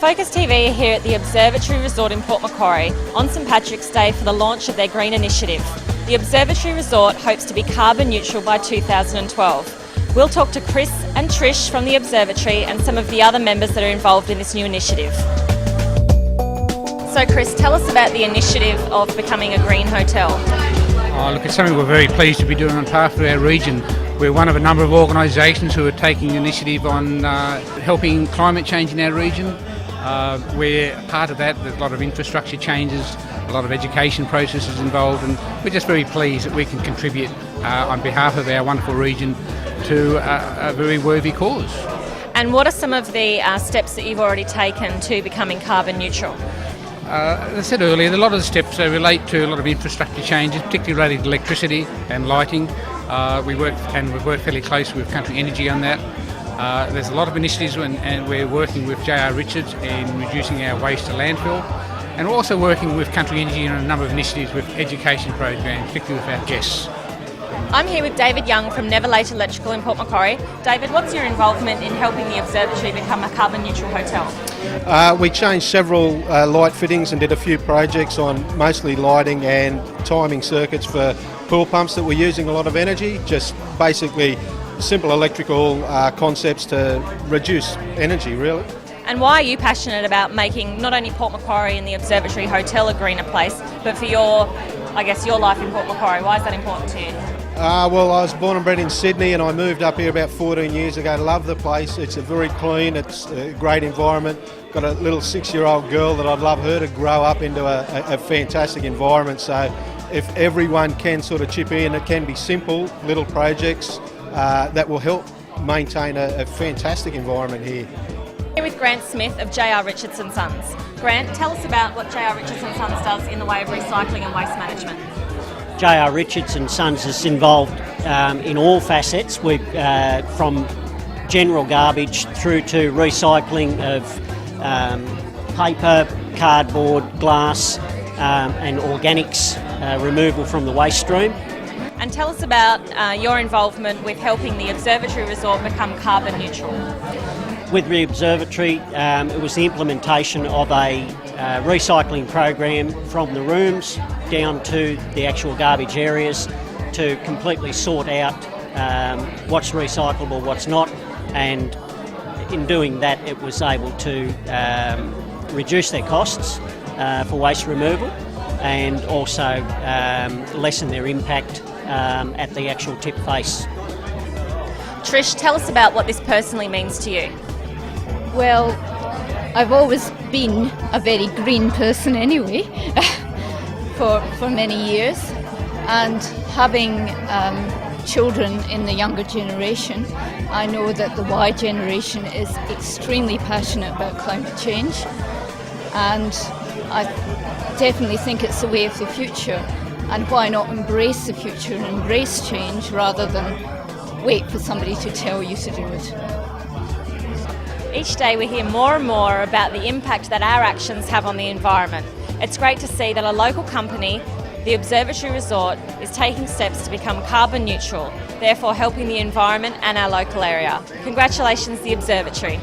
FocusTV are here at the Observatory Resort in Port Macquarie on St Patrick's Day for the launch of their green initiative. The Observatory Resort hopes to be carbon neutral by 2012. We'll talk to Chris and Trish from the Observatory and some of the other members that are involved in this new initiative. So Chris, tell us about the initiative of becoming a green hotel. Look, it's something we're very pleased to be doing on behalf of our region. We're one of a number of organisations who are taking initiative on helping climate change in our region. We're part of that. There's a lot of infrastructure changes, a lot of education processes involved, and we're just very pleased that we can contribute on behalf of our wonderful region to a very worthy cause. And what are some of the steps that you've already taken to becoming carbon neutral? As I said earlier, a lot of the steps relate to a lot of infrastructure changes, particularly related to electricity and lighting. We've worked fairly closely with Country Energy on that. There's a lot of initiatives and we're working with J.R. Richards in reducing our waste to landfill, and we're also working with Country Energy on a number of initiatives with education programs, particularly with our guests. I'm here with David Young from Never Late Electrical in Port Macquarie. David, what's your involvement in helping the Observatory become a carbon neutral hotel? We changed several light fittings and did a few projects on mostly lighting and timing circuits for pool pumps that were using a lot of energy. Just basically simple electrical concepts to reduce energy, really. And why are you passionate about making not only Port Macquarie and the Observatory Hotel a greener place, but for your life in Port Macquarie? Why is that important to you? Well, I was born and bred in Sydney, and I moved up here about 14 years ago. Love the place. It's a very clean, it's a great environment. Got a little 6-year-old girl that I'd love her to grow up into a fantastic environment. So if everyone can sort of chip in, it can be simple little projects that will help maintain a fantastic environment here. Here with Grant Smith of J.R. Richards & Sons. Grant, tell us about what J.R. Richards & Sons does in the way of recycling and waste management. J.R. Richards & Sons is involved in all facets, from general garbage through to recycling of paper, cardboard, glass and organics, removal from the waste stream. And tell us about your involvement with helping the Observatory Resort become carbon neutral. With the Observatory, it was the implementation of a recycling program from the rooms down to the actual garbage areas to completely sort out what's recyclable, what's not, and in doing that it was able to reduce their costs for waste removal and also lessen their impact at the actual tip face. Trish, tell us about what this personally means to you. Well, I've always been a very green person anyway, for many years, and having children in the younger generation, I know that the Y generation is extremely passionate about climate change, and I definitely think it's the way of the future, and why not embrace the future and embrace change rather than wait for somebody to tell you to do it. Each day we hear more and more about the impact that our actions have on the environment. It's great to see that a local company, the Observatory Resort, is taking steps to become carbon neutral, therefore helping the environment and our local area. Congratulations, the Observatory.